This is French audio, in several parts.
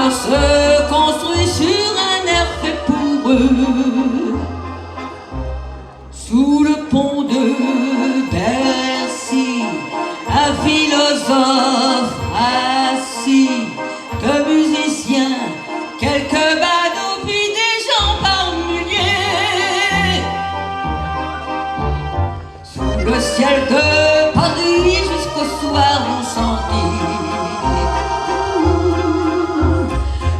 Se construit sur un air fait pour eux, sous le pont de Bercy, un philosophe assis, deux musiciens, quelques badauds, puis des gens par milliers. Sous le ciel de Paris jusqu'au soir on sentit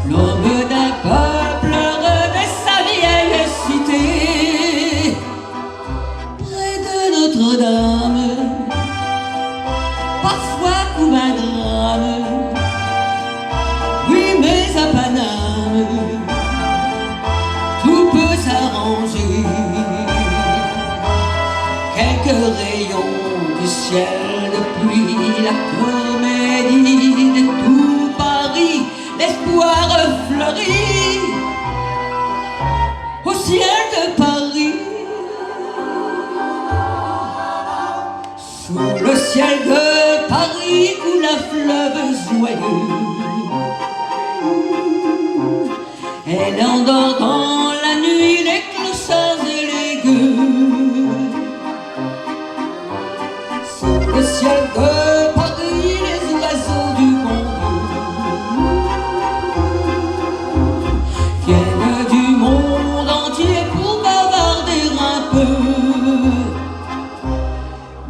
l'homme d'un peuple heureux de sa vieille cité. Près de Notre-Dame, parfois comme un drame, oui mais à Paname, tout peut s'arranger. Quelques rayons du ciel depuis la comédie de tout Paris, l'espoir fleurit au ciel de Paris. Sous le ciel de Paris coule un fleuve joyeux. Elle endort dans la nuit les clochards et les gueux. Sous le ciel de Paris les oiseaux du monde viennent du monde entier pour bavarder un peu.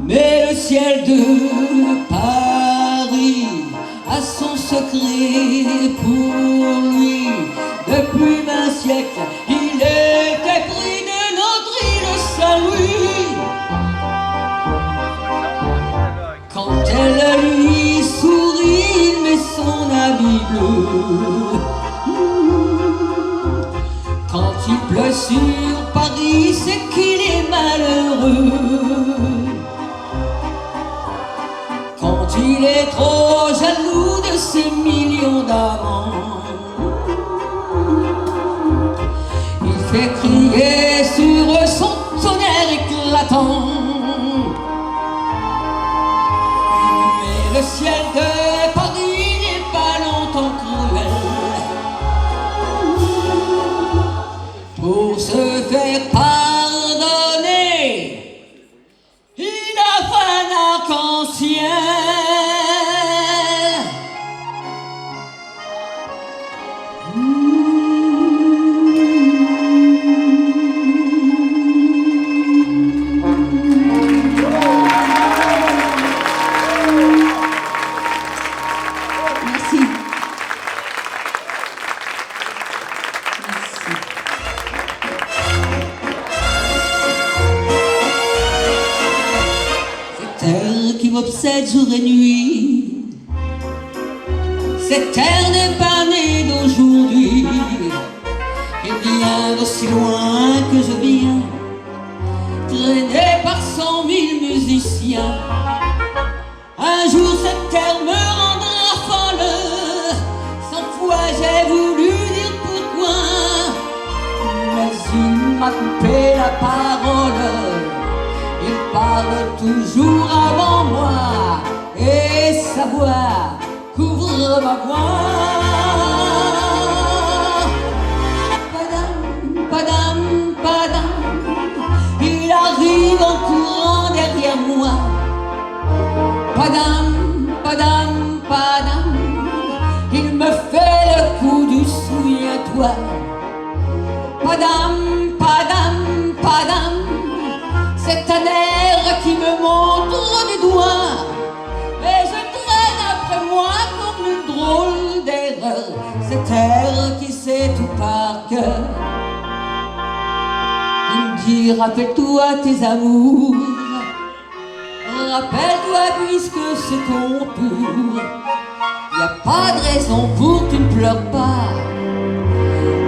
Mais le ciel de Paris a son secret pour lui. Depuis 20 siècles, il était pris de notre île Saint-Louis. Quand elle lui sourit, il met son habit bleu. Quand il pleut sur Paris, c'est qu'il est malheureux. Quand il est trop jaloux de ses millions d'amants, il fait crier sur son tonnerre éclatant. Mais le ciel de Paris n'est pas longtemps cruel. Pour se faire pardonner, il offre un arc-en-ciel. Merci. Cette terre qui m'obsède jour et nuit, cette terre n'est pas née d'aujourd'hui, qui vient d'aussi loin que je viens, traînée par 100 000 musiciens. Un jour cette terre me rendra folle, 100 fois j'ai voulu dire pourquoi, mais il m'a coupé la parole. Il parle toujours avant moi, et sa voix couvre ma voix. Padam, padam, padam, il arrive en courant derrière moi. Padam, padam, padam, il me fait le coup du souviens-toi. Padam, padam, padam, c'est un air qui me montre du doigt, et je traîne après moi comme une drôle d'erreur, cet air qui sait tout par cœur. Il me dit rappelle-toi tes amours, rappelle-toi puisque c'est ton pur. Y a pas de raison pour que tu ne pleures pas.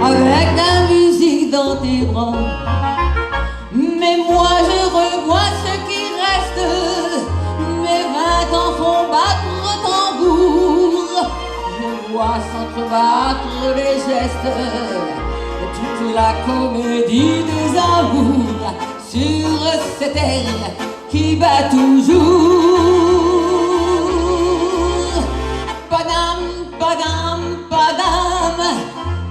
Avec la musique dans tes bras. Mais moi je revois ce qui reste. Mes 20 ans font battre tambour. Je vois s'entrebattre les gestes. Toute la comédie des amours sur cette terre qui bat toujours. Padam, padam, padam,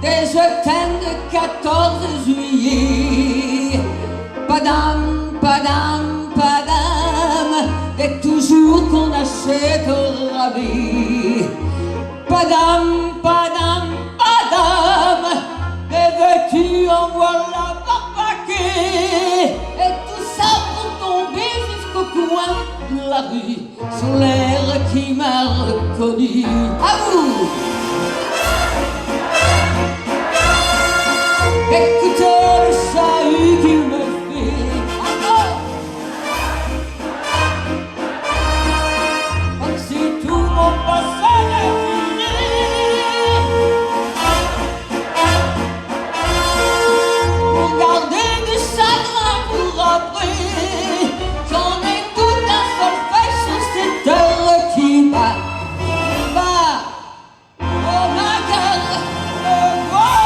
des je t'aime de 14 juillet. Padam, padam, padam, des toujours qu'on achète au rabais. Padam, padam, padam, des veux-tu en voilà par paquet. Et tout ça pour tomber jusqu'au coin de la rue, sur l'air qui m'a reconnu. À vous! Écoutez le chahut qu'il me fait. Encore! Comme si tout mon passé est fini. Pour garder du chagrin pour après. J'en ai tout un solfège sur cette terre qui bat. Oh ma cœur, me voit.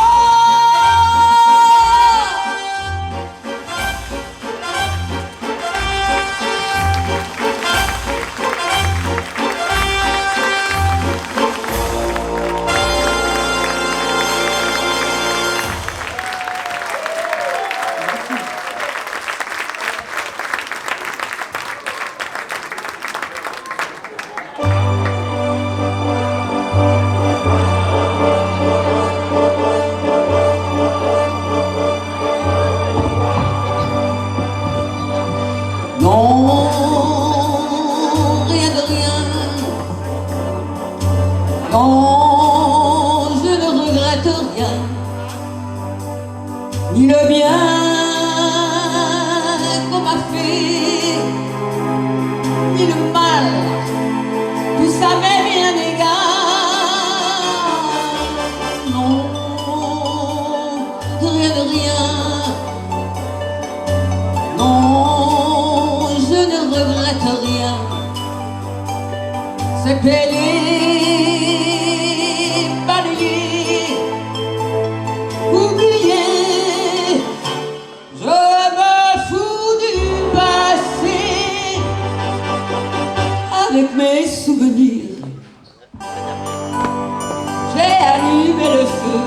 Non, rien de rien. Non, je ne regrette rien. Ni le bien qu'on m'a fait, ni le mal. Tout ça m'est bien égal. Non, rien de rien. Non, je ne regrette rien. C'est payé, balayé, oublié. Je me fous du passé. Avec mes souvenirs, j'ai allumé le feu.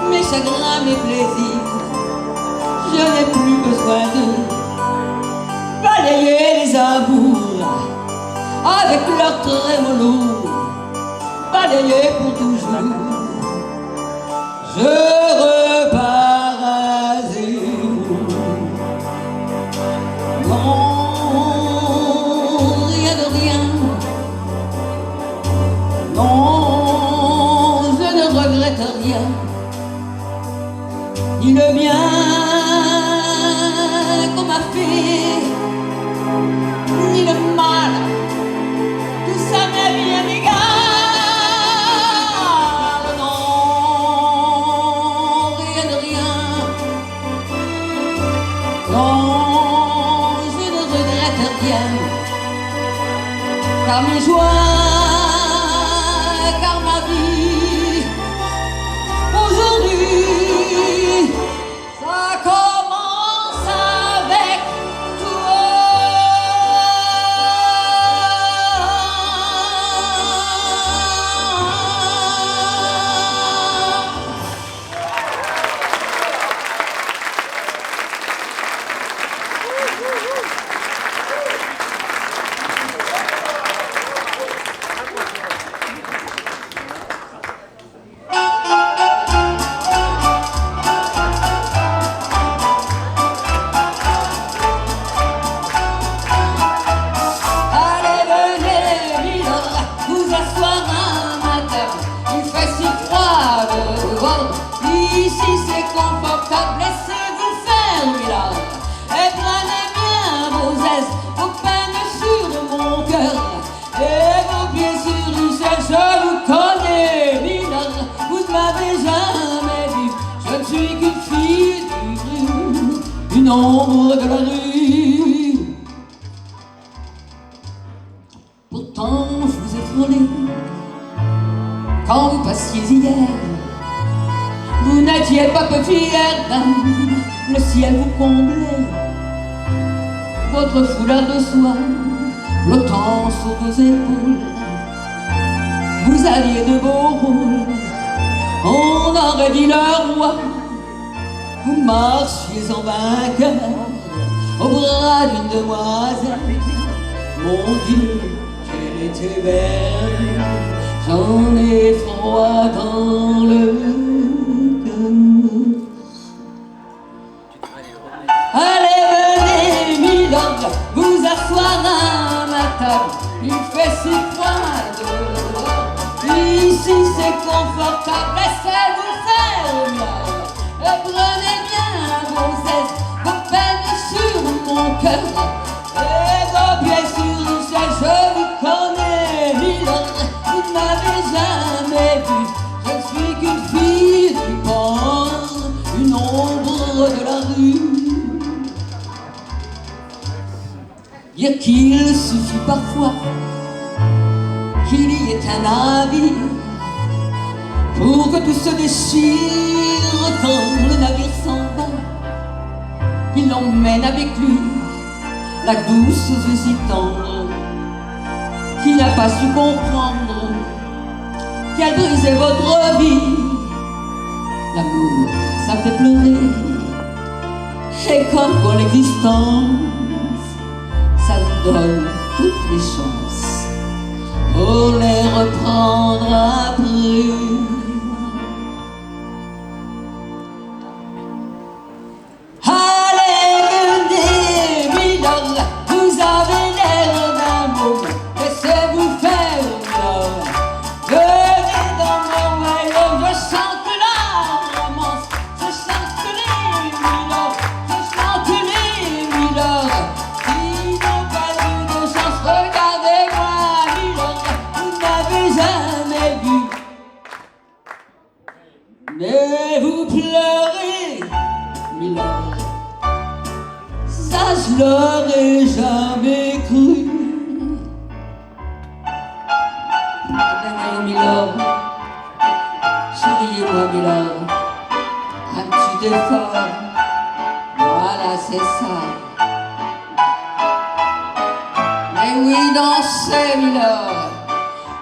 Mes chagrins, mes plaisirs, je n'ai plus besoin de balayer les amours avec leur trémolo, balayer pour toujours. Je repars à zéro. Non, rien de rien. Non, je ne regrette rien. Ni le bien qu'on m'a fait, ni le mal, tout ça m'est bien égal. Non, rien de rien. Non, je ne regrette rien. Car mes joies, car ma vie, aujourd'hui, ça commence avec toi. une ombre de la rue. Pourtant je vous ai frôlé quand vous passiez hier. Vous n'étiez pas peu fière, le ciel vous comblait. Votre foulard de soie flottant sur vos épaules, vous aviez de beaux rôles, on aurait dit le roi. Vous marchiez en vainqueur au bras d'une demoiselle. Mon Dieu, qu'elle était belle, j'en ai froid dans le cœur. Allez, venez, milord, vous asseoir à ma table. Il fait si froid dehors, ici c'est confortable. Laissez-vous faire, milord, et prenez bien vos aises, vos peines sur mon cœur et vos pieds sur une chaise. Je vous connais, milord, vous n'avez jamais vu. Je ne suis qu'une fille du port, une ombre de la rue. Dire qu'il suffit parfois qu'il y ait un navire pour que tout se déchire quand le navire s'en va. Il emmène avec lui la douce si tendre qui n'a pas su comprendre qu'elle brisait votre vie. L'amour, ça fait pleurer, et comme pour l'existence, ça nous donne toutes les chances pour les reprendre après. Mais vous pleurez, milord, ça je l'aurais jamais cru. Regardez, milord, souriez-moi, milord, un petit effort, voilà c'est ça. Mais oui, dansez, milord,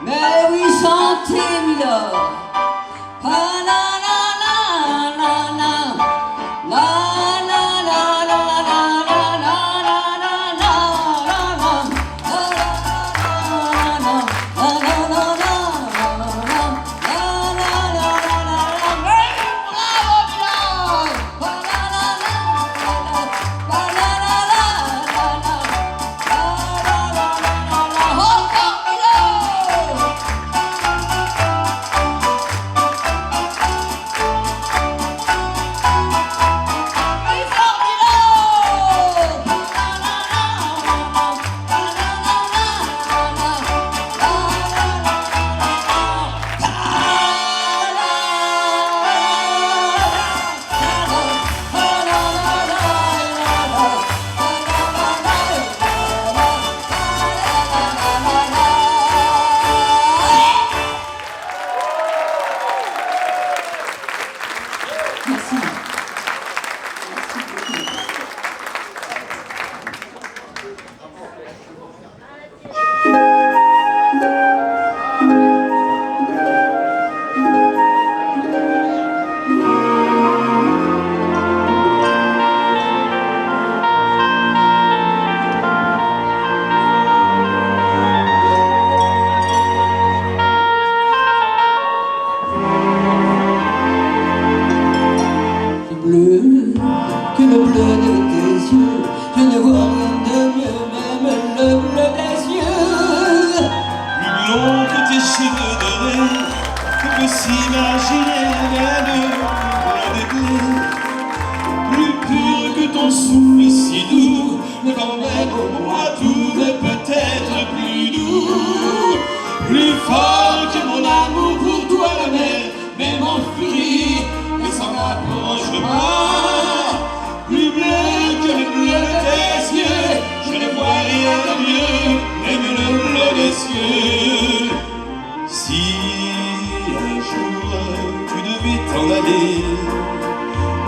mais oui, chantez, milord. Ah, la, la, la, la, la. La, la, la, la, la, la, la, la, la, la, peut s'imaginer même loin des deux. Plus pur que ton souffle si doux, mais quand même pour moi tout ne peut être plus doux. Plus fort que mon amour pour toi la mer, même en furie, mais sans rapprochement. Plus bleu cieux. Si un jour tu devais t'en aller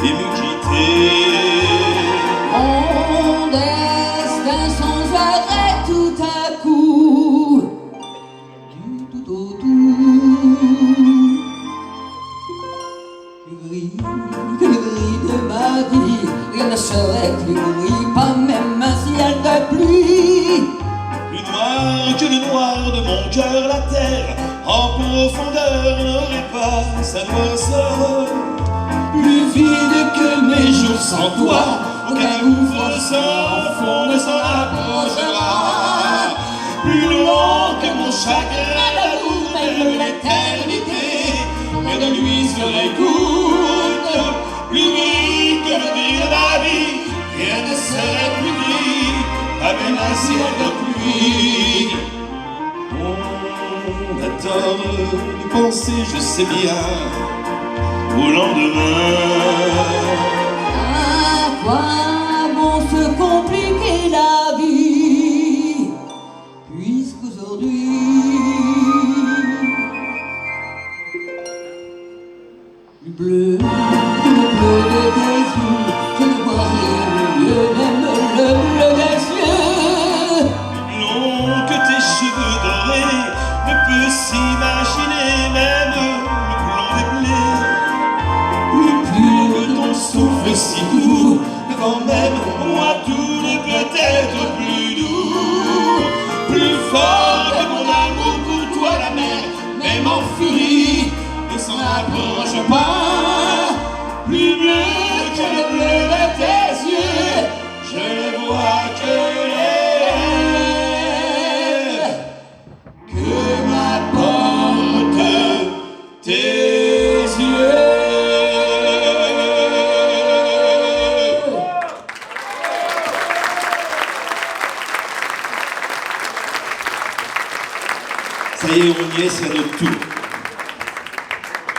et me quitter, mon destin changerait tout à coup, du tout au tout. Plus gris que le gris de ma vie, rien ne serait plus gris, pas même un ciel de pluie. plus noir que le noir de mon cœur, la terre en profondeur n'aurait pas sa noirceur. Plus vide que mes jours sans toi, aucun gouffre sans fond ne s'en approchera. Plus long que mon chagrin d'amour, même l'éternité et de lui se récoute. Plus gris que le gris de ma vie, rien ne serait plus gris, pas même un ciel de pluie. On a tort de penser, je sais bien, au lendemain. À quoi bon se compliquer la vie, puisqu'aujourd'hui le bleu de tes yeux, je ne vois rien de mieux, même le bleu des cieux. Plus long que tes cheveux dorés ne peut s'imaginer, même le blanc des blés. Plus pur que ton souffle si doux, quand même moi tout ne peut être plus doux. Plus fort que mon amour pour toi, la mer, même en furie, ne s'en approche pas. Plus bleu que le bleu de tes yeux, je ne vois que l'air que m'apportent tes yeux. Ça y est, on y est, c'est à notre tour.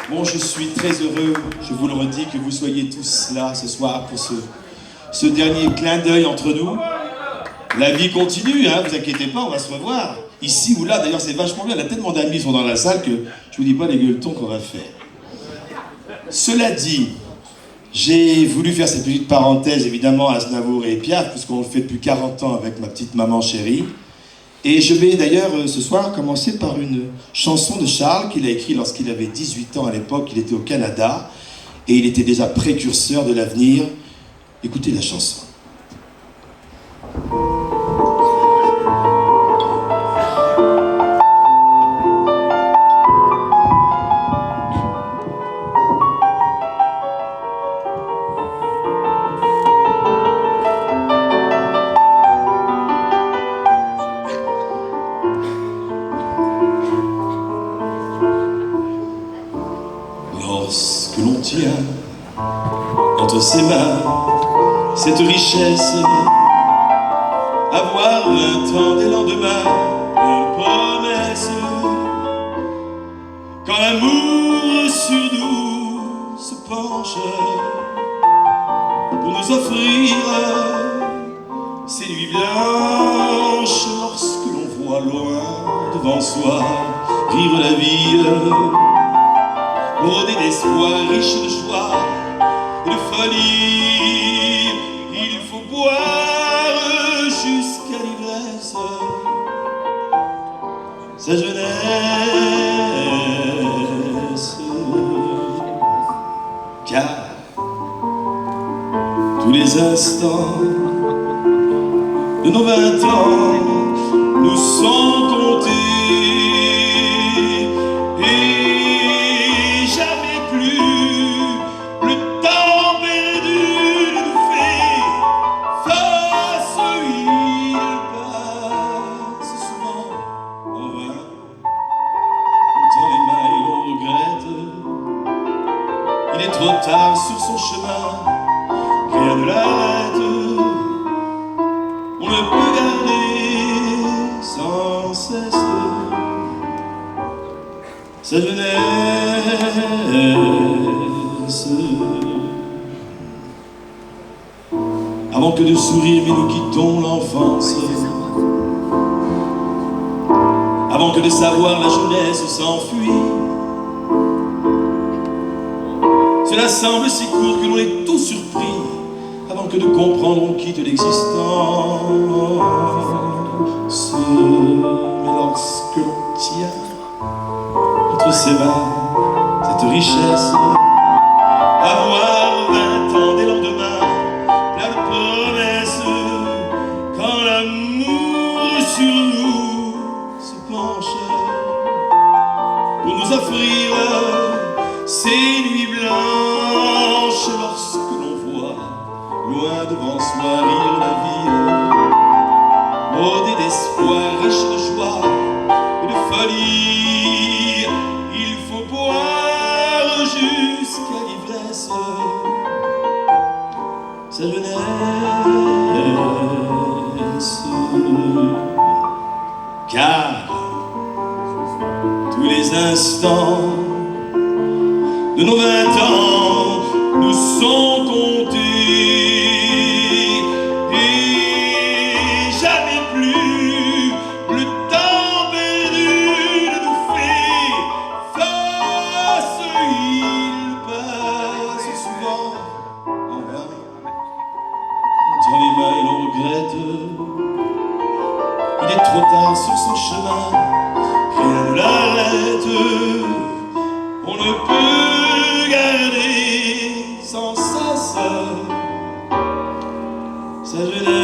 Bon, je suis très heureux, je vous le redis, que vous soyez tous là ce soir pour ce dernier clin d'œil entre nous. La vie continue, hein, vous inquiétez pas, on va se revoir. Ici ou là, d'ailleurs c'est vachement bien, il y a tellement d'amis qui sont dans la salle que je vous dis pas les gueuletons qu'on va faire. Cela dit, j'ai voulu faire cette petite parenthèse évidemment à Aznavour et Piaf, puisqu'on le fait depuis 40 ans avec ma petite maman chérie. Et je vais d'ailleurs ce soir commencer par une chanson de Charles qu'il a écrite lorsqu'il avait 18 ans à l'époque, il était au Canada, et il était déjà précurseur de l'avenir. Écoutez la chanson. Lorsque l'on tient entre ses mains cette richesse, avoir 20 ans des lendemains, une promesse, quand l'amour sur nous se penche pour nous offrir ces nuits blanches, lorsque l'on voit loin devant soi rire la vie, brodé d'espoir, riche de joie et de folie, il faut boire jusqu'à l'ivresse sa jeunesse, car tous les instants de nos 20 ans nous sont comptés. Il est trop tard sur son chemin, rien ne l'arrête. On ne peut garder sans cesse sa jeunesse. Avant que de sourire, mais nous quittons l'enfance. avant que de savoir la jeunesse s'enfuit. Cela semble si court que l'on est tout surpris, avant que de comprendre on quitte l'existence. Mais lorsque l'on tient entre ses mains cette richesse, avoir 20 ans des lendemains, plein de promesses, quand l'amour sur nous se penche pour nous offrir ces nuits blanches, lorsque l'on voit loin devant soi rire la vie, rodée d'espoir, riche de joie et de folie. Il faut boire jusqu'à l'ivresse sa jeunesse, car tous les instants de nos 20 ans nous sont comptés, et jamais plus le temps perdu ne nous fait face. Il passe souvent en vain, on tend les mains et l'on regrette. Il est trop tard sur son chemin, rien ne l'arrête. On ne peut garder sans cesse sa jeunesse.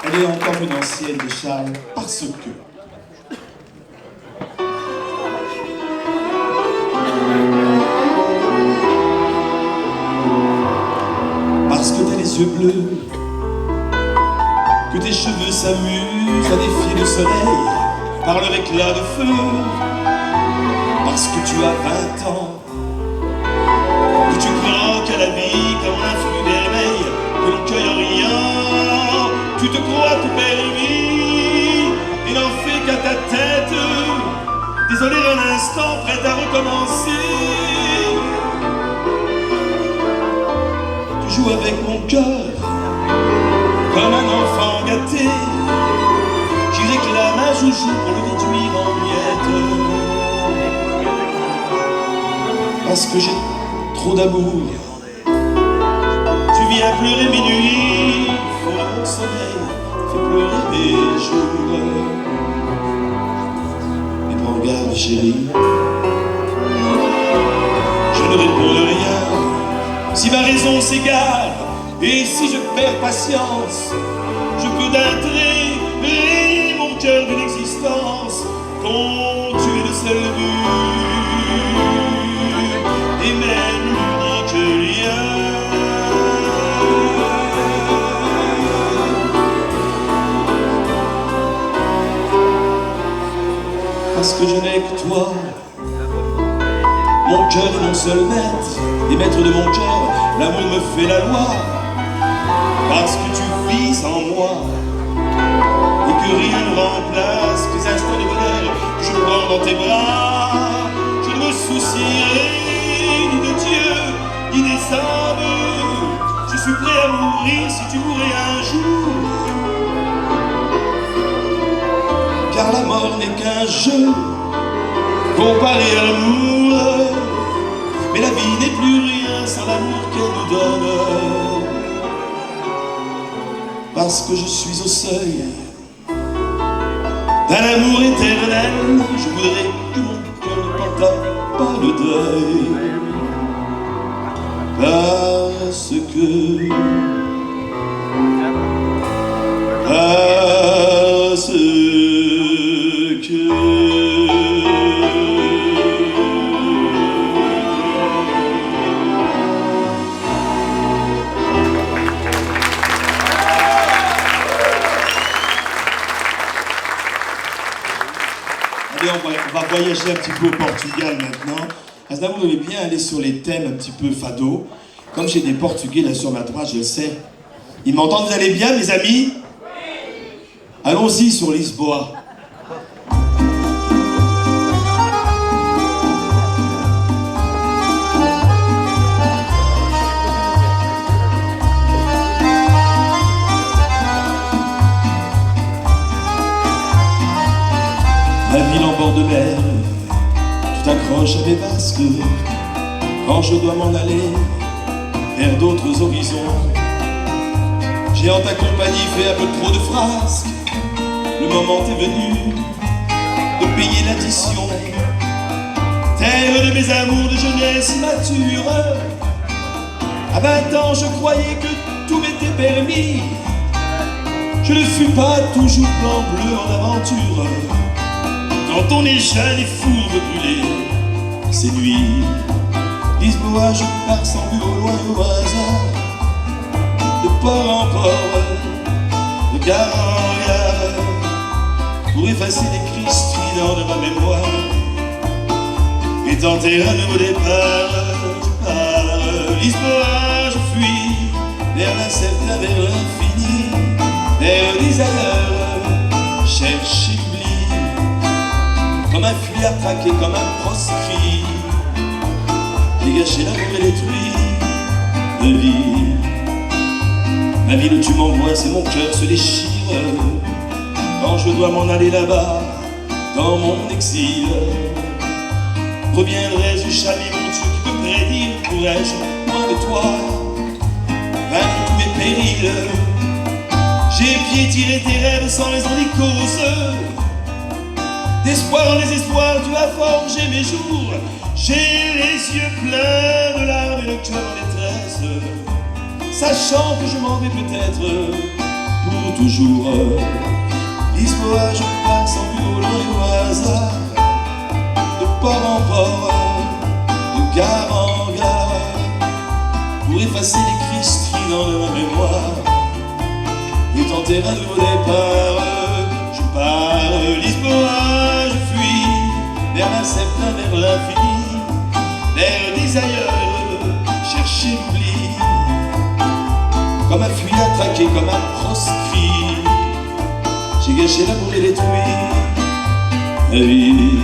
Elle est encore une ancienne de Charles, parce que t'as les yeux bleus, que tes cheveux s'amusent à défier le soleil par leur éclat de feu, parce que tu as 20 ans, que tu croques à la vie comme un fruit vermeil, que l'on cueille rien, tu te crois tout permis, et n'en fais qu'à ta tête, désolé un instant, prête à recommencer. Tu joues avec mon cœur, comme un enfant gâté, qui réclame un joujou pour le réduire en miettes. Parce que j'ai trop d'amour, tu viens pleurer mes nuits, faut mon sommeil, fais pleurer mes jours. Mais prends garde chérie, je ne réponds rien. Si ma raison s'égare, et si je perds patience, je peux d'un trait rayer mon cœur d'une existence dont tu es le seul but, et même l'unique lien. Parce que je n'ai que toi, mon cœur est mon seul maître, et maître de mon cœur, l'amour me fait la loi. Parce que tu vis en moi, et que rien ne remplace tes instants de bonheur que je prends dans tes bras. Je ne me soucierai ni de Dieu, ni des hommes. Je suis prêt à mourir si tu mourais un jour. Car la mort n'est qu'un jeu comparé à l'amour, mais la vie n'est plus rien sans l'amour qu'elle nous donne. Parce que je suis au seuil d'un amour éternel, je voudrais que mon cœur ne t'entende pas le deuil. Parce que on va voyager un petit peu au Portugal maintenant. Aznavour aimait bien aller sur les thèmes un petit peu fado. Comme j'ai des Portugais là sur ma droite, je le sais. Ils m'entendent, vous allez bien, mes amis? Allons-y sur Lisboa. La ville en bord de mer, tout accroche à mes basques. Quand je dois m'en aller vers d'autres horizons, j'ai en ta compagnie fait un peu trop de frasques. Le moment est venu de payer l'addition. Terre de mes amours de jeunesse mature. À 20 ans je croyais que tout m'était permis. Je ne fus pas toujours blanc bleu en aventure. Quand on est jeune et fou de brûler ses nuits. Lisboa, je pars sans but au loin au hasard. De port en port, de gare en gare, pour effacer les cris stridents de ma mémoire et tenter un nouveau départ. Je pars, Lisboa, je fuis vers l'incertain, vers l'infini, vers des ailleurs, chercher l'oubli, comme un fuyard traqué, comme un proscrit. J'ai gâché l'amour et détruit de vie. Ma ville où tu m'envoies, et mon cœur se déchire quand je dois m'en aller là-bas, dans mon exil. Reviendrai-je jamais, mon Dieu, qui peut prédire? Pourrais-je, loin de toi, vaincre tous mes périls? J'ai piétiné tes rêves sans raison ni cause. D'espoir en désespoir, tu as forgé mes jours. J'ai les yeux pleins de larmes et le cœur en détresse, sachant que je m'en vais peut-être pour toujours. Lisboa, je pars sans but au loin et au hasard, de port en port, de gare en gare, pour effacer les cris stridents de ma mémoire et tenter un nouveau départ. Je pars, Lisboa, je fuis vers l'incertain, vers l'infini, vers des ailleurs, chercher l'oubli, comme un fuyard traqué, comme un proscrit. J'ai gâché l'amour et détruit ma vie.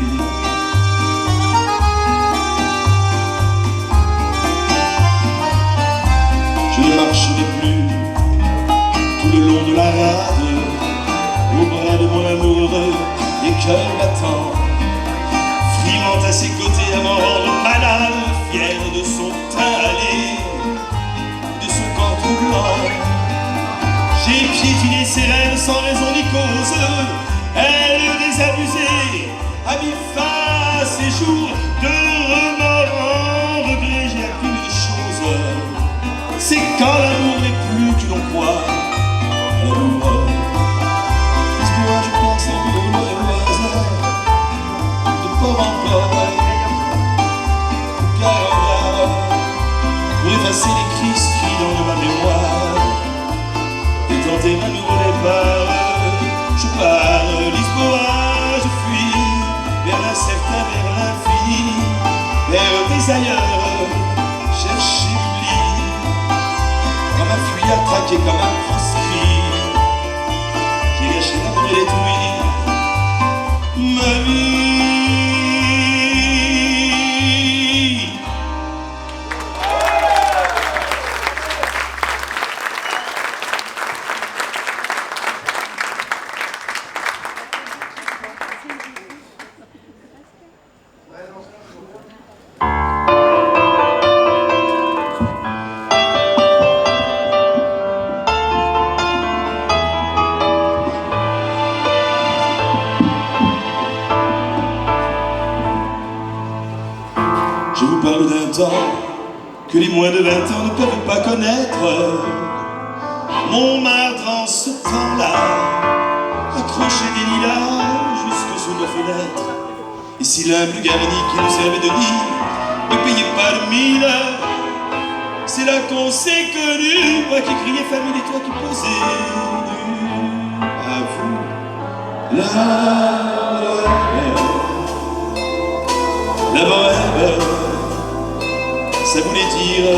Je ne marcherai plus tout le long de la rade, au bras de mon amoureux, les cœurs battants, friand à ses côtés à m'en rendre malade, fier de son teint allé, de son corps troublant. J'ai piétiné ses rêves sans raison ni cause. Elle désabusée a mis fin à ses jours de remords en regret. J'ai appris une chose, c'est quand l'amour n'est plus que l'on croit à l'amour. Lisboa, je pars sans but au loin et au hasard, de port en port, de gare en gare, pour effacer les cris stridents de ma mémoire et tenter un nouveau départ. Je pars, Lisboa, je fuis vers l'incertain, vers l'infini, vers des ailleurs, chercher l'oubli, comme un fuyard traqué, comme un proscrit. J'ai gâché l'amour et détruit ma vie. Je vous parle d'un temps que les moins de 20 ans ne peuvent pas connaître. Montmartre en ce temps-là accrochait des lilas jusque sous nos fenêtres. Et si l'humble garni qui nous servait de nid ne payait pas le mille, c'est là qu'on s'est connus. Moi qui criais famille et toi qui posais nu. À vous la bohème, ça voulait dire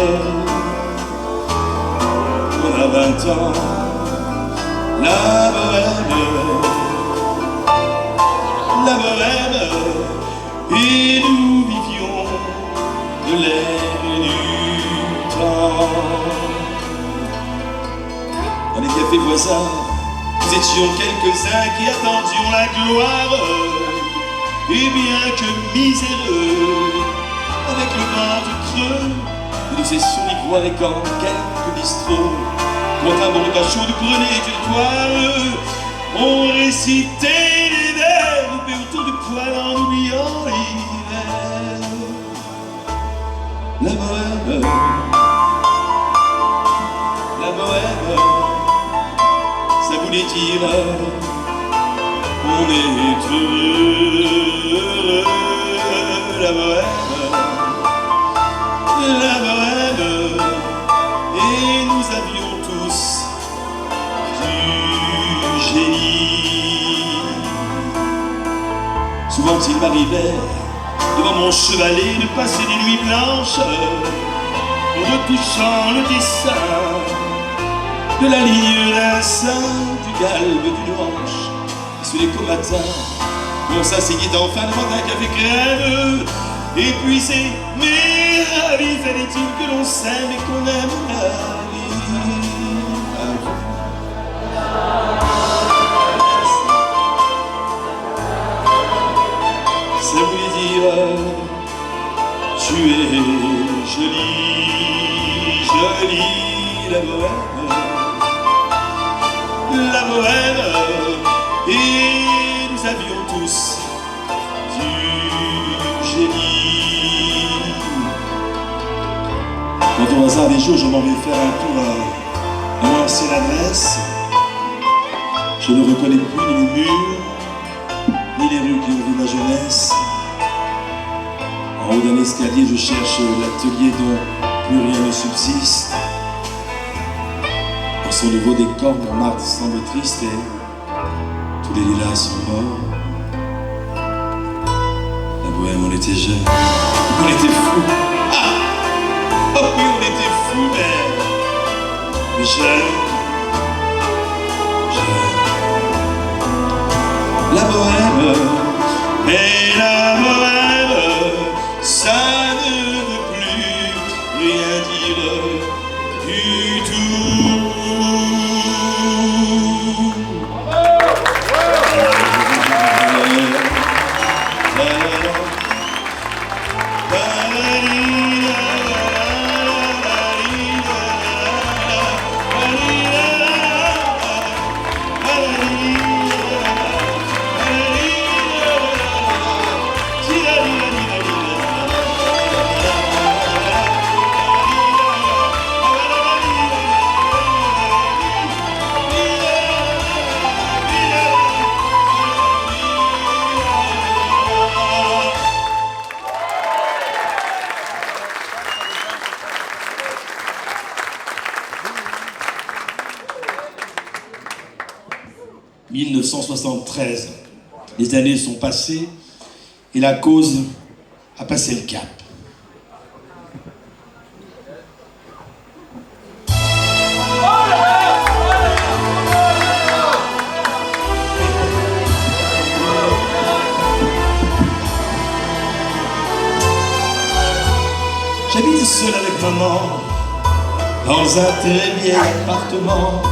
on a 20 ans, la bohème, et nous vivions de l'air et du temps. Dans les cafés voisins, nous étions quelques-uns qui attendions la gloire, et bien que miséreux, avec le ventre creux, nous cessions d'y croire et quand quelques bistrots, contre un bon repas chaud de Grenet et de Toire, on récitait les vers, coupés autour du poêle en oubliant l'hiver. La bohème, ça voulait dire on est heureux. La bohème, et nous avions tous du génie. Souvent il m'arrivait devant mon chevalet de passer des nuits blanches retouchant le dessin de la ligne d'un sein, du galbe d'une hanche. Et sous les comatins, on s'asseyait enfin devant un café crème, épuisé, mais ravi, fallait-il que l'on s'aime et qu'on aime la vie. Ça voulait dire tu es jolie, jolie, la bohème, et nous avions tous du génie. Quand au hasard des jours je m'en vais faire un tour à mon ancienne adresse, je ne reconnais plus ni les murs, ni les rues qui ont vu ma jeunesse. En haut d'un escalier, je cherche l'atelier dont plus rien ne subsiste. Dans son nouveau décor, Montmartre semble triste et tous les lilas sont morts. La bohème, on était jeunes, on était fous. Ah, oh oui, on était fous, mais jeunes. La bohème, mais la bohème, ça ne veut plus rien dire du tout. « 1973, les années sont passées et la cause a passé le cap. J'habite seul avec maman dans un très vieil appartement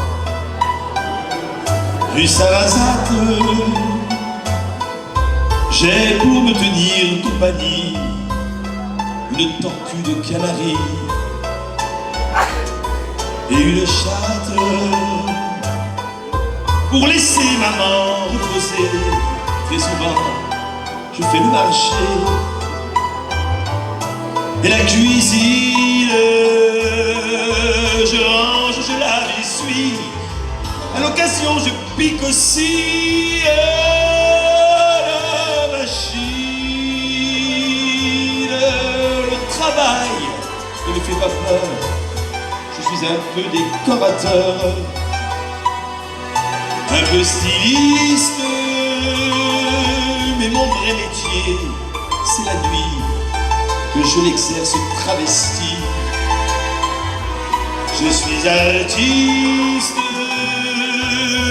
rue Sarrazate. J'ai pour me tenir compagnie une tortue de Canaries et une chatte pour laisser maman reposer. Très souvent, je fais le marché et la cuisine, je range, je lave, j'essuie. À l'occasion, je pique aussi la machine. Le travail ne me fait pas peur. Je suis un peu décorateur, un peu styliste, mais mon vrai métier, c'est la nuit que je l'exerce travesti. Je suis artiste,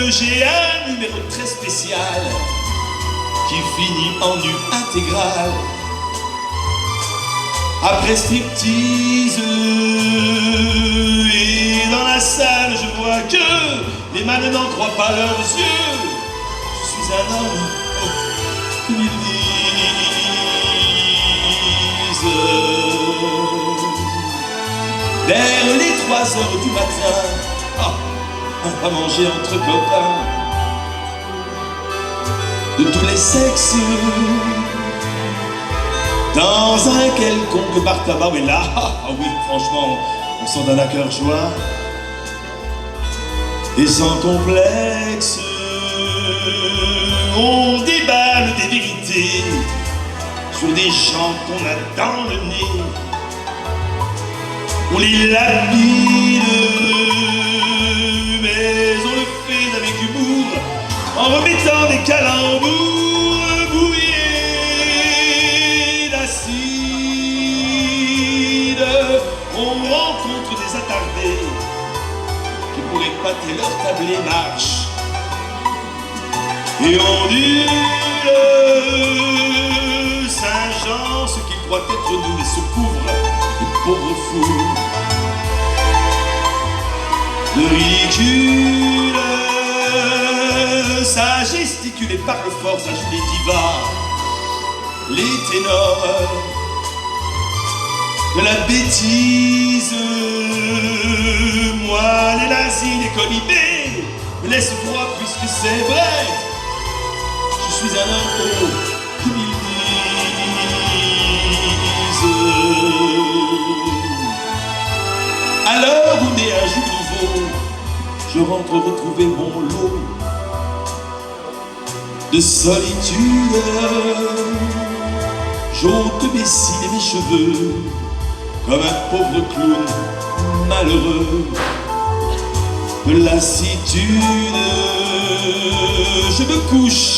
j'ai un numéro très spécial qui finit en nu intégral. Après striptease, et dans la salle je vois que les mannequins n'en croient pas leurs yeux. Je suis un homme, oh, comme ils disent. Vers les 3 heures du matin, oh, on va manger entre copains de tous les sexes, dans un quelconque bar tabac. Et là, ah oui, franchement, on s'en donne à cœur joie et sans complexe. On déballe des vérités sur des gens qu'on a dans le nez. On les lapide, mais on le fait avec humour, en remettant des calembours bouillés d'acide. On rencontre des attardés qui pourraient pâter leur tablé marche. Et on hurle Saint-Jean, ce qu'ils croient être nous, mais se couvrent les pauvres fous de ridicule. Ça gesticule et parle fort, ça joue les divas, les ténors, de la bêtise. Moi, les nazis, les colibés me laissent froid puisque c'est vrai. Je suis un impôt, comme ils disent. À l'heure où naît un jour nouveau, je rentre retrouver mon lot de solitude. J'ôte mes cils et mes cheveux comme un pauvre clown malheureux de lassitude. Je me couche,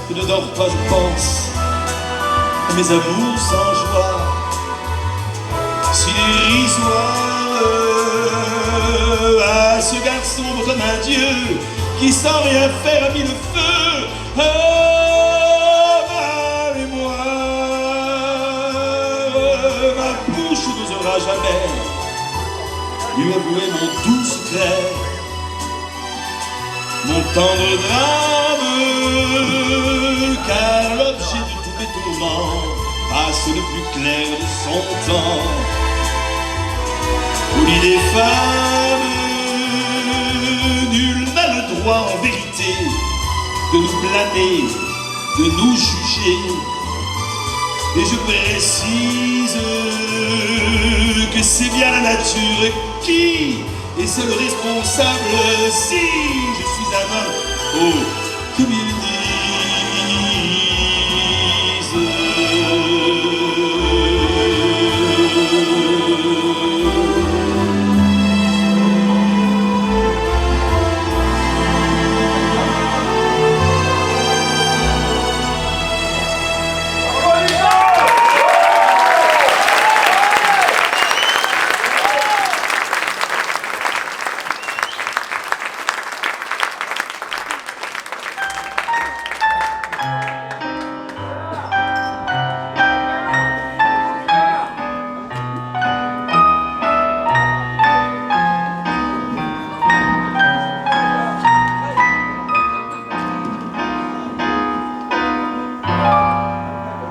je ne dors pas, je pense à mes amours sans joie, si dérisoire, à ce garçon comme un dieu qui sans rien faire a mis le feu à ma mémoire. Ma bouche n'osera jamais lui avouer mon doux secret, mon tendre drame, car l'objet de tous mes tourments passe le plus clair de son temps. Folie des femmes, nul n'a le droit en vérité de nous blâmer, de nous juger. Et je précise que c'est bien la nature qui est seul responsable si je suis un homme, oh, comme ils disent.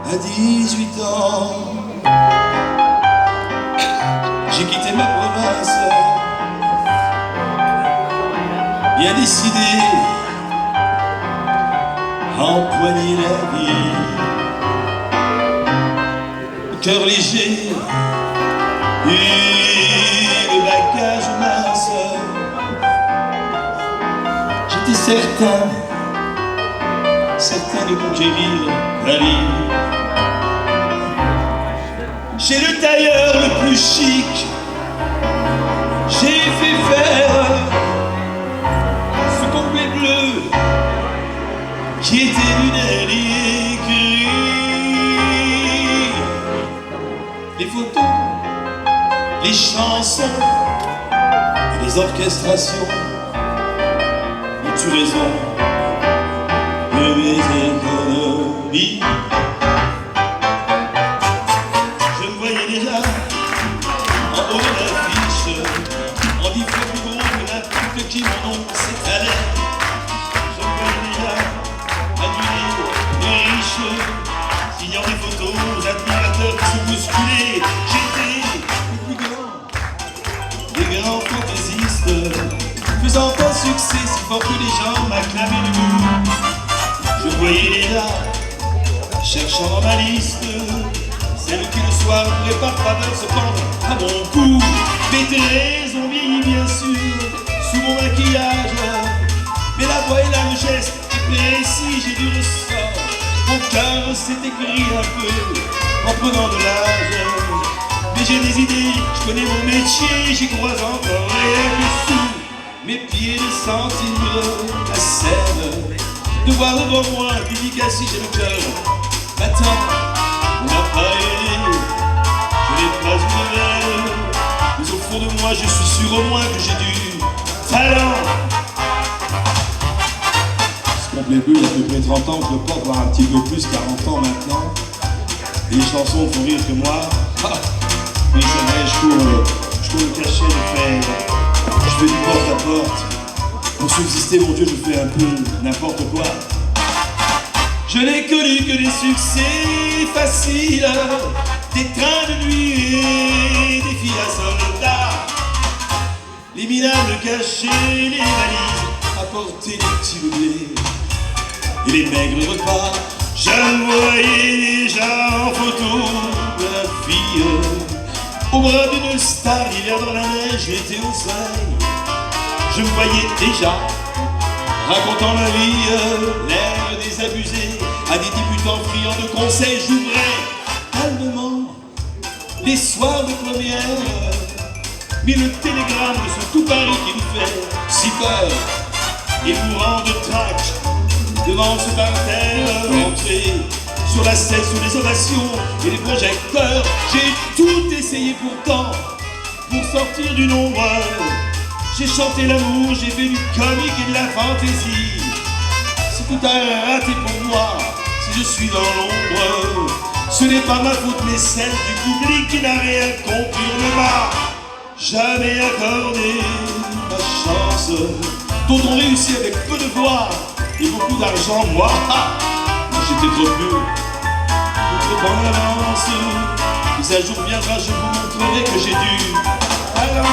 À 18 ans, j'ai quitté ma province, bien décidé à empoigner la vie. Le cœur léger et le bagage mince, j'étais certain de conquérir la vie. Chez le tailleur le plus chic, j'ai fait faire ce complet bleu qui était lunaire écrit. Les photos, les chansons, les orchestrations. Mais tu raison de mes économies. Je me voyais déjà en haut de l'affiche, en 10 fois plus gros que n'importe qui mon nom s'étalait. Je me voyais déjà adulé et riche, signant des photos aux admirateurs qui se bousculaient. J'étais le plus grand des grands fantaisistes, faisant un succès si fort que les gens m'acclamaient debout. Je voyais les là, cherchant dans ma liste celle qui le soir pourrait par faveur se pendre à mon cou. Mes traits ont vieilli bien sûr sous mon maquillage, mais la voix et la geste est précis, j'ai du ressort. Mon cœur s'est écrit un peu en prenant de l'âge. Mais j'ai des idées, je connais mon métier, j'y crois encore rien que sous mes pieds de sentir la scène, de voir devant moi un public assis, j'ai le cœur battant. On n'a pas aidé, je n'ai pas ouvert, mais au fond de moi je suis sûr au moins que j'ai du talent. Ce complet bleu, il y a à peu près 30 ans que je le porte, voire un petit peu plus, 40 ans maintenant. Et les chansons font rire que moi. Oui, c'est vrai, je cours le cachet, je fais du porte-à-porte. Pour subsister, mon Dieu, je fais un peu n'importe quoi. Je n'ai connu que des succès faciles, des trains de nuit et des filles à soldats, les minables cachés, les valises, apporter les petits bouillets et les maigres repas. Je me voyais déjà en photographie, au bras d'une star, l'hiver dans la neige, l'été au soleil. Je me voyais déjà racontant ma vie, l'air désabusé à des débutants friands de conseils. J'ouvrais calmement les soirs de première, mais le télégramme sur tout Paris qui me fait si peur, et mourant de trac devant ce parterre, entré sur la scène sous les ovations et les projecteurs. J'ai tout essayé pourtant pour sortir du nombre. J'ai chanté l'amour, j'ai fait du comique et de la fantaisie. Si tout a raté pour moi, si je suis dans l'ombre, ce n'est pas ma faute mais celle du public qui n'a rien compris. On ne m'a jamais accordé ma chance, dont on réussit avec peu de voix et beaucoup d'argent. Moi, j'étais trop peu, trop en avance. Mais un jour viendra, je vous montrerai que j'ai du talent.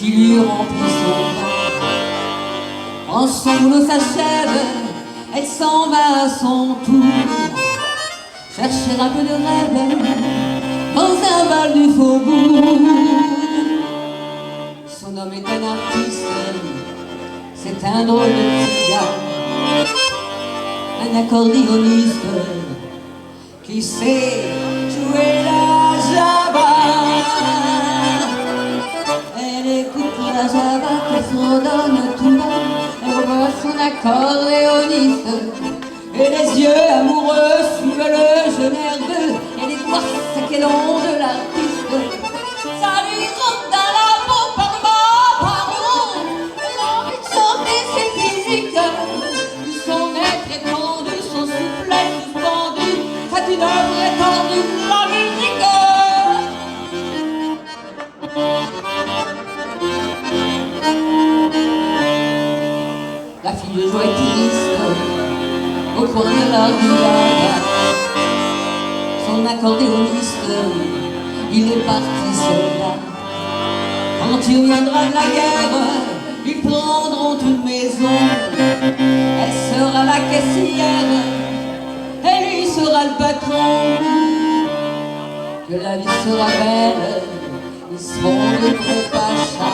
qui lui remplit son corps. Quand son boulot s'achève, elle s'en va à son tour chercher un peu de rêve dans un bal du faubourg. Son homme est un artiste, c'est un drôle de petit gars, un accordéoniste qui sait jouer la java. Elle écoute la java qu'elle se redonne tout bas. Elle revoit son accordéoniste et les yeux amoureux suivent le jeu nerveux et les doigts secs et longs de l'artiste. Ça lui rentre dans la peau par le bas, par le haut. Elle a envie de chanter ses physiques. Son être étendu, son soufflet suspendu. C'est une œuvre étendue de la musique. La fille de joie est triste au coin de la rue. Son accordéoniste, il est parti soldat. Quand il reviendra de la guerre, ils prendront une maison. Elle sera la caissière et lui sera le patron. Que la vie sera belle, ils seront de prépacha.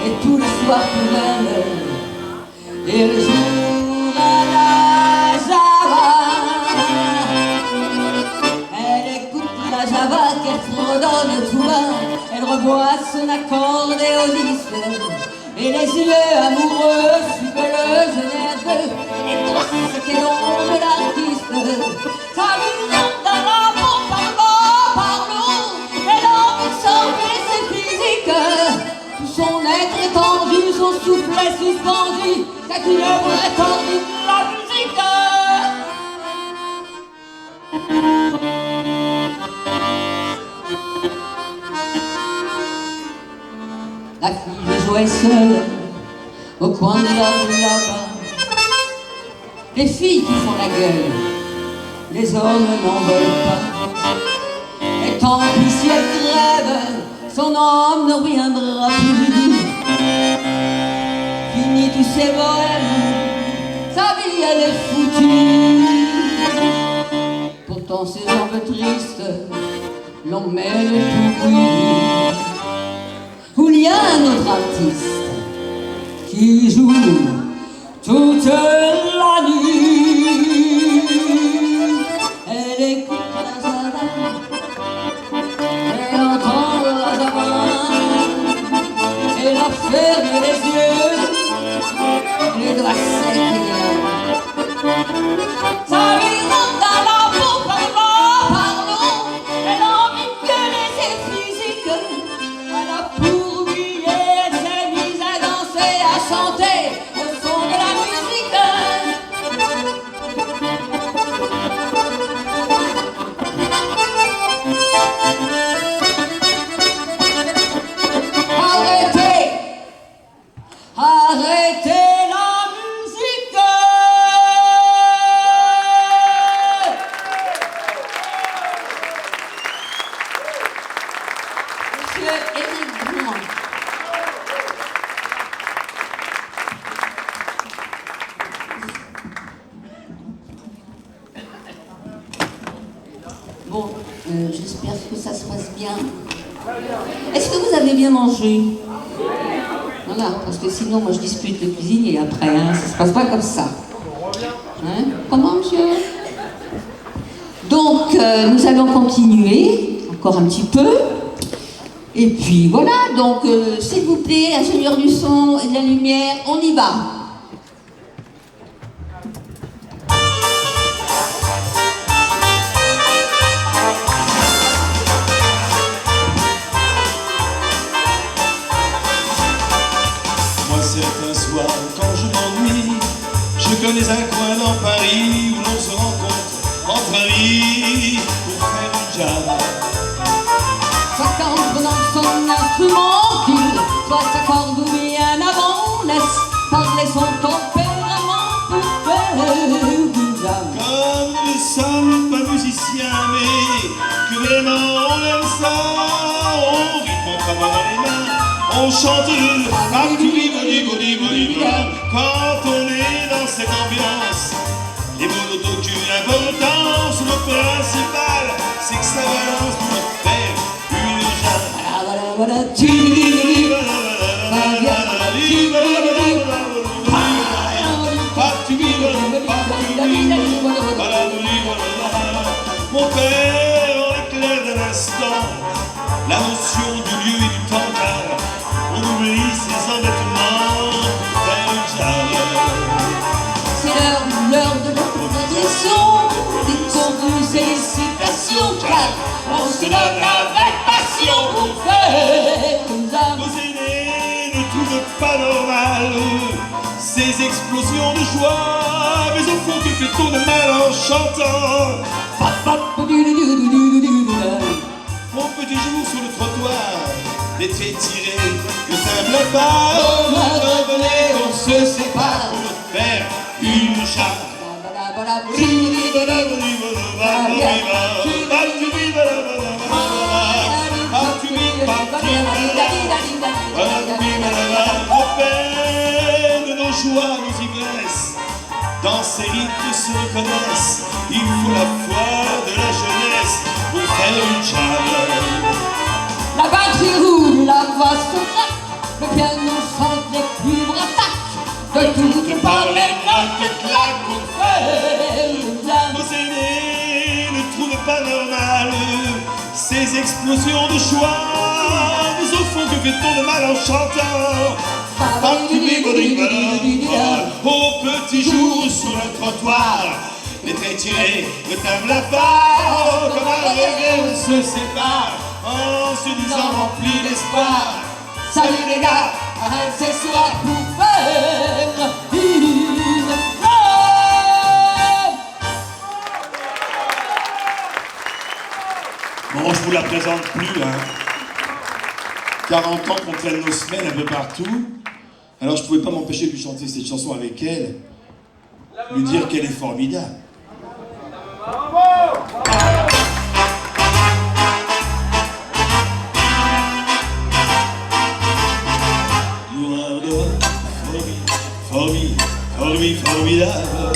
Et tous les soirs pour elle, et le jour à la java. Elle écoute la java qu'elle se redonne tout bas. Elle revoit son accordéoniste et les yeux amoureux suivent le jeu nerveux. Et toi, ce qu'est long de l'artiste, ça lui rentre dans la peau par le bas, par le haut. Elle a envie de sortir ses physiques. Tout son être étendu, son soufflet suspendu. C'est une œuvre étendue de la musique. La fille jouait seule au coin de la rue là-bas. Les filles qui font la gueule, les hommes n'en veulent pas. Et tant pis si elle crève, son homme ne reviendra plus. Fini tous ses bohèmes, sa vie elle est foutue. Pourtant ses jambes tristes l'emmènent tout cuit. Où il y a un autre artiste qui joue toute la nuit. Elle écoute la java, elle entend la java, elle a fermé les yeux, les doigts secs et longs. Ça lui rentre dans la peau par le bas, par le haut. Elle a envie de gueuler ses physiques. Elle a pour oublier, elle s'est mise à danser, à chanter au son de la musique. Arrêtez, arrêtez la musique. Monsieur Éric Blanc. Bon, j'espère que ça se passe bien. Est-ce que vous avez bien mangé? Voilà, parce que sinon, moi, je dispute le cuisinier après, hein, ça se passe pas comme ça. Hein? Comment, monsieur? Donc, nous allons continuer, encore un petit peu. Et puis, voilà, donc, s'il vous plaît, ingénieur du son et de la lumière, on y va. Moi certains soirs quand je m'ennuie, je connais un coin dans Paris où l'on se rencontre entre amis pour faire du jazz. Chacun prenant son instrument, qu'il soit sa corde ou bien avant, laisse parler son tempérament pour faire du jazz. Comme nous ne sommes pas musiciens, mais que vraiment on aime ça, on rythme en travaillant les mains, on chante quand on est dans cette ambiance. Les mots n'ont aucune importance, le principal c'est que ça balance pour faire une Mon père, en l'éclair d'un instant, la notion du lieu et du temps, car on oublie ses embêtements pour faire une jarre. C'est l'heure de l'opposition, des concours et des citations, car on se donne avec passion pour faire une jarre. Vos aînés ne trouvent pas normal ces explosions de joie, mais au fond que fait-on de mal en chantant? Mon petit jour sur le trottoir, les traits tirés, le simple pas. Revenez, on se sépare pour faire une charre. De nos joies, nos ivresses, dans ces rythmes se reconnaissent. Il faut la foi de la jeunesse pour faire une charre. La batterie roule, la voix se craque, le piano chante, les cuivres attaquent, de toutes parts les notes claquent pour faire une jarre. Nos aînés ne trouvent pas normal ces explosions de joie, mais au fond que fait-on de mal en chantant? Au petit jour sur le trottoir, les traits tirés, le table à part, comme un regret on se sépare, en se disant rempli d'espoir. Salut les gars, arrête ce soir pour faire une jarre. Bon, je vous la présente plus, hein. 40 ans qu'on traîne nos semaines un peu partout. Alors je pouvais pas m'empêcher de lui chanter cette chanson avec elle. Lui dire qu'elle est formidable. You are the one for me, formidable.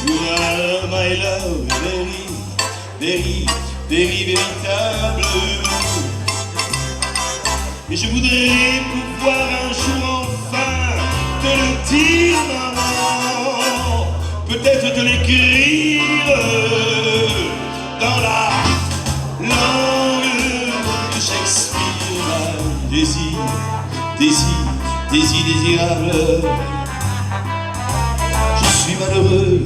You are my love, very véritable. Et je voudrais pouvoir un jour enfin te le dire, maman. Peut-être te l'écrire dans la langue de Shakespeare. Désirable. Je suis malheureux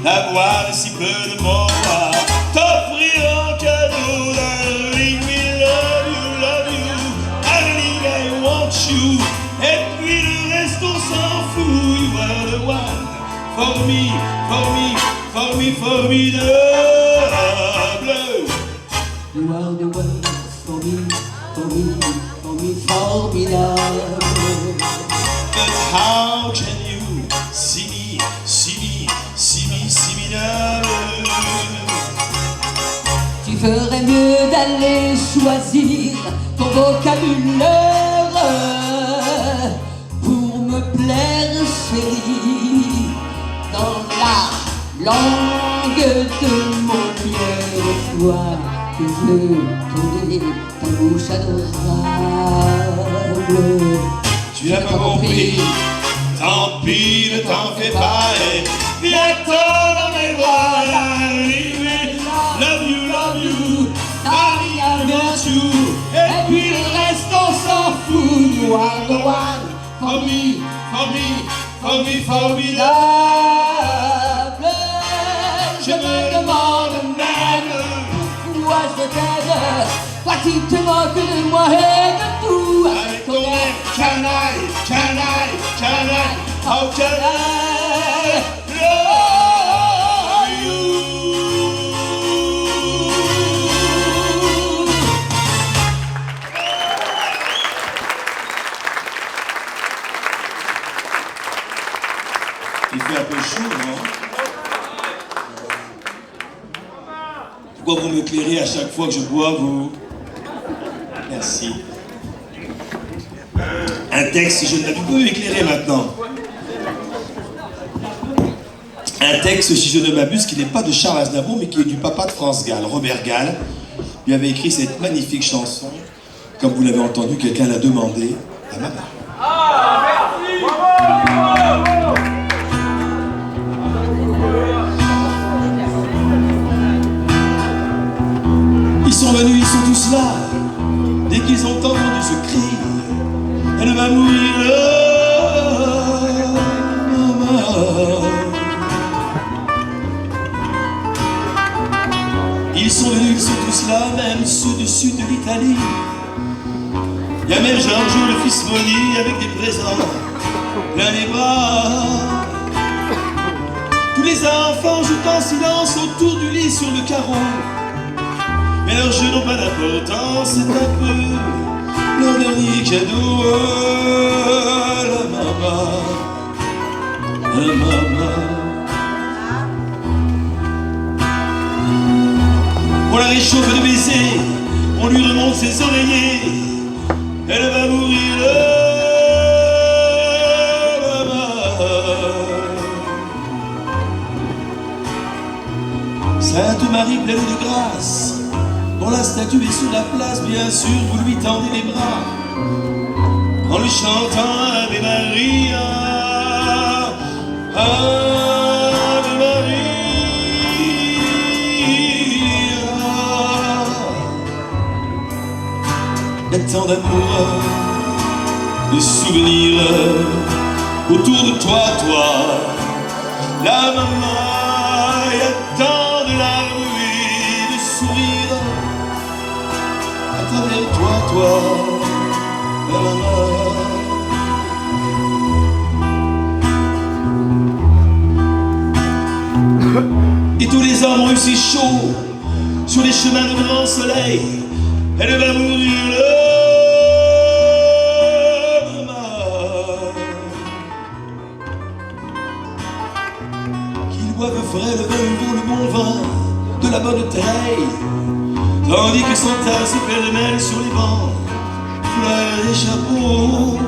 d'avoir si peu de mots à t'offrir en cadeau. Darling, we love you, darling, I want you. Et puis le reste on s'en fout. You are the one for me, formidable. You are the one for me, formidable. But how can you see me, minable? Tu ferais mieux d'aller choisir ton vocabulaire pour me plaire, chérie, dans la langue de mon cœur. Toi, tu veux tourner ta bouche adorable. Tu n'as pas compris, tant pis, ne t'en fais pas. Et viens-t'en dans mes bras. Love you, darling, I want you. Et puis le reste on s'en fout. You are the one for me, formidable. Je me demande même pourquoi je t'aime, toi qui te moques de moi et de tout. avec ton air. Can I, how can I love you? Il fait un peu chaud, non? Pourquoi vous m'éclairez à chaque fois que je bois, vous? Merci. Un texte, si je ne l'avais pas éclairé maintenant. Un texte, si je ne m'abuse, qui n'est pas de Charles Aznavour, mais qui est du papa de France Gall. Robert Gall lui avait écrit cette magnifique chanson. Comme vous l'avez entendu, quelqu'un l'a demandé à maman. Ils sont venus, ils sont tous là. Dès qu'ils ont entendu ce cri, elle va mourir là, maman. Ils sont venus, ils sont tous là, même ceux du sud de l'Italie. Il y a même Giorgio, le fils Moni, avec des présents plein les bras. Tous les enfants jouent en silence autour du lit sur le carreau. Mais leurs jeux n'ont pas d'importance, c'est un peu leur dernier cadeau. La maman, la maman. On la réchauffe de baisers, on lui remonte ses oreillers. Elle va mourir là, maman. Sainte Marie pleine de grâce, dont la statue est sur la place, bien sûr, vous lui tendez les bras en lui chantant Ave Maria, Ave Maria. Il y a tant d'amour, de souvenirs autour de toi, la maman. Il y a tant de larmes et de sourires à travers toi, la maman. Et tous les hommes ont eu si chaud sur les chemins de grand soleil. Elle va mourir là, maman. Qu'ils boivent frais le vin nouveau, le bon vin de la bonne taille, tandis que son tasse se pêle-mêle sur les bancs, fleurs et chapeaux.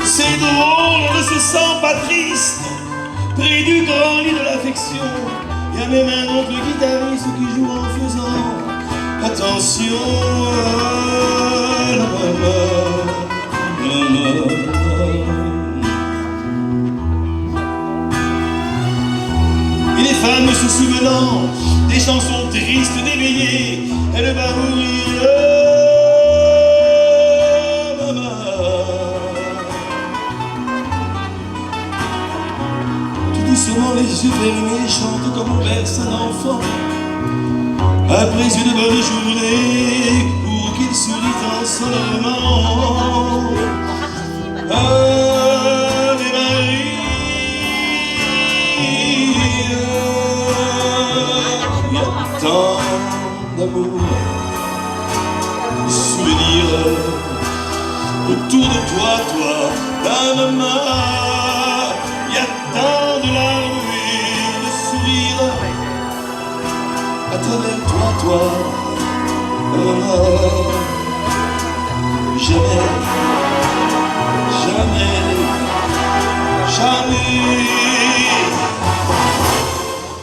C'est drôle, on ne se sent pas triste près du grand lit de l'affection. Il y a même un oncle guitariste qui joue en faisant attention à la maman. Et les femmes se souvenant des chansons tristes d'éveillé, elle va mourir là, maman. Tout doucement, les yeux fermés, chante comme on berce un enfant. Après une bonne journée, pour qu'il sourit en seulement. Ave Maria. Il y a tant d'amour, de souvenirs autour de toi, la maman. Il y a tant de larmes et de sourires à travers toi, jamais, jamais, jamais,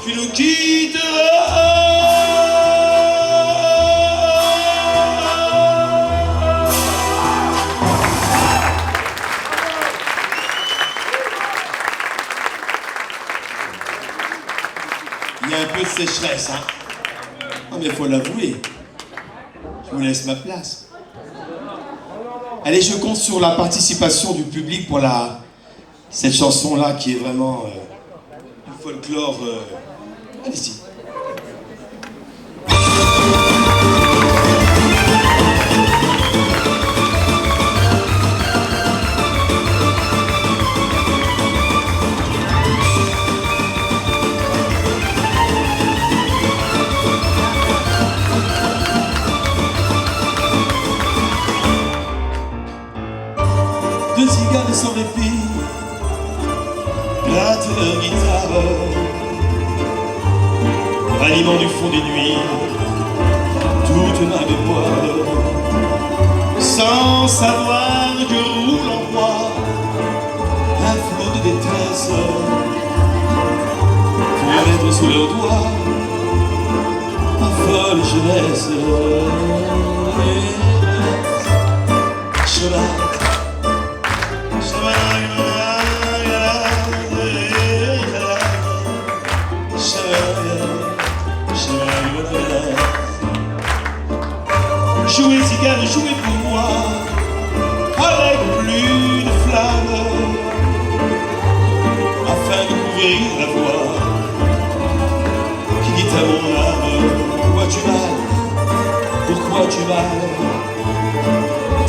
tu nous quitteras. Il y a un peu de sécheresse, hein? Non mais il faut l'avouer, je vous laisse ma place. Allez, je compte sur la participation du public pour cette chanson-là qui est vraiment du folklore. Allez-y. Deux cigares sans répit grattent leur guitare, ralliement du fond des nuits toute ma mémoire. sans savoir que roule en moi un flot de détresse pour mettre sous leurs doigts ma folle jeunesse. Jouez cigale, jouez pour moi, avec plus de flammes, afin de couvrir la voix qui dit à mon âme: pourquoi tu balles, pourquoi tu balles?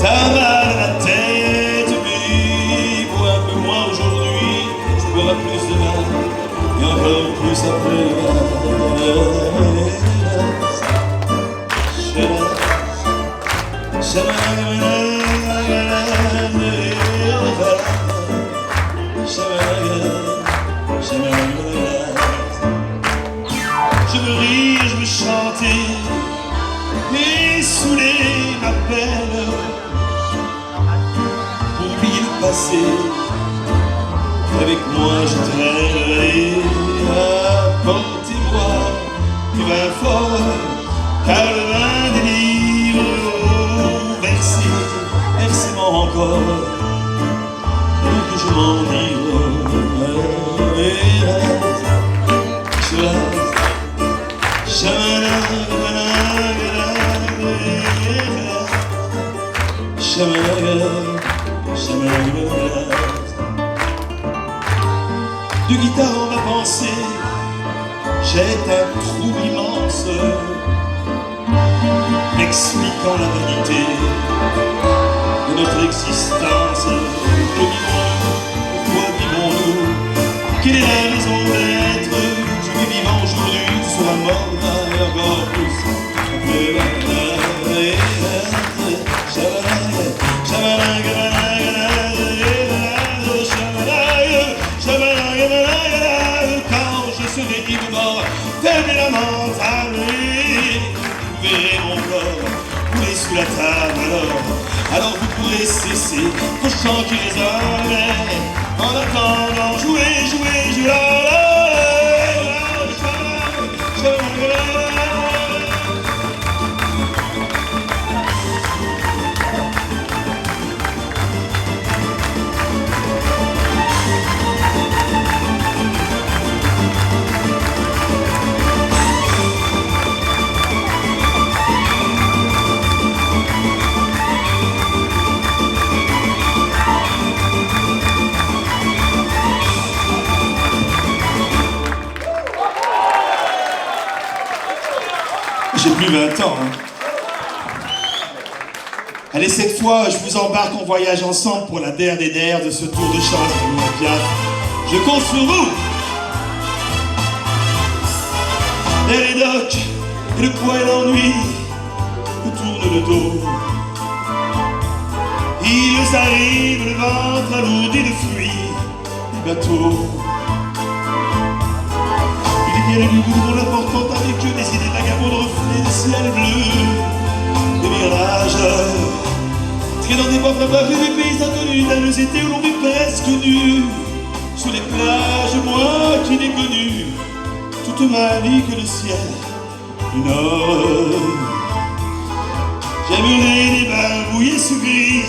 T'as mal à la tête, mais bois un peu moins aujourd'hui, tu boiras plus demain, et encore plus après. Je veux rire, je veux chanter et saouler ma peine pour oublier le passé. Avec moi je traîne et apportez-moi du vin fort, car le vin délivre. Versez-moi encore pour que je m'enivre. De guitare en ma pensée jette un trou immense, expliquant la vanité de notre existence. Que vivons-nous? Pourquoi vivons-nous? Quelle est la raison d'être? Je vais vivre aujourd'hui, tu seras mort demain, et encore plus après. Quand je serai ivre mort, fermez la mentale, vous verrez mon corps couler sous la table. Alors vous pourrez cesser vos chants qui résonnent. En attendant, jouez, jouez, jouez. J'ai plus 20 ans. Allez, cette fois, je vous embarque en voyage ensemble pour la der des der de ce tour de chance de l'Olympiade. Je compte sur vous. Et les docks, et le poids et l'ennui nous tournent le dos. Ils arrivent, le ventre alourdi de fruits, des bateaux. Ils viennent du bout de mon apportant avec eux des idées vagabondes, reflets des ciels bleus, des mirages. Traînant des bois préparés, des pays inconnus, d'un été où l'on vit presque nu. Sur les plages, moi qui n'ai connu toute ma vie que le ciel du nord. J'aimerais des bains mouillés sous gris,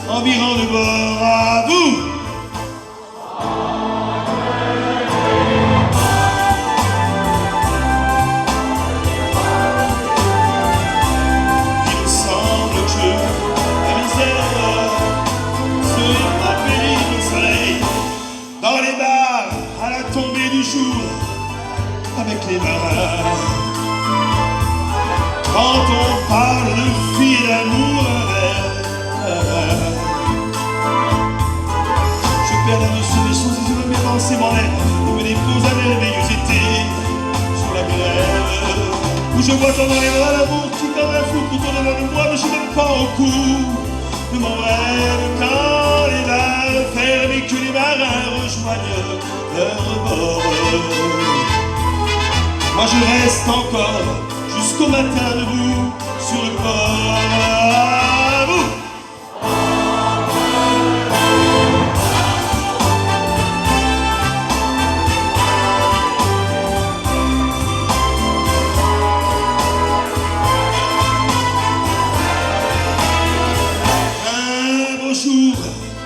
en virant de bord à vous. Dans les bars, à la tombée du jour, avec les marins. Quand on parle de filles et d'amour, je perds la notion des choses et je me mets dans ces moments et me dépose à merveilleuse été sur la grève, où je vois comme dans les bras l'amour qui comme un fou autour de moi, mais je n'aime pas au cou de mon rêve quand les bars ferment et que les marins rejoignent leur bord. Moi je reste encore jusqu'au matin debout sur le port. À vous.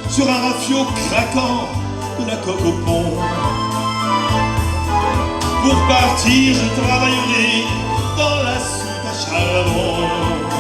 sur un rafio craquant de la coque au pont. Pour partir, je travaillerai dans la soute à charbon.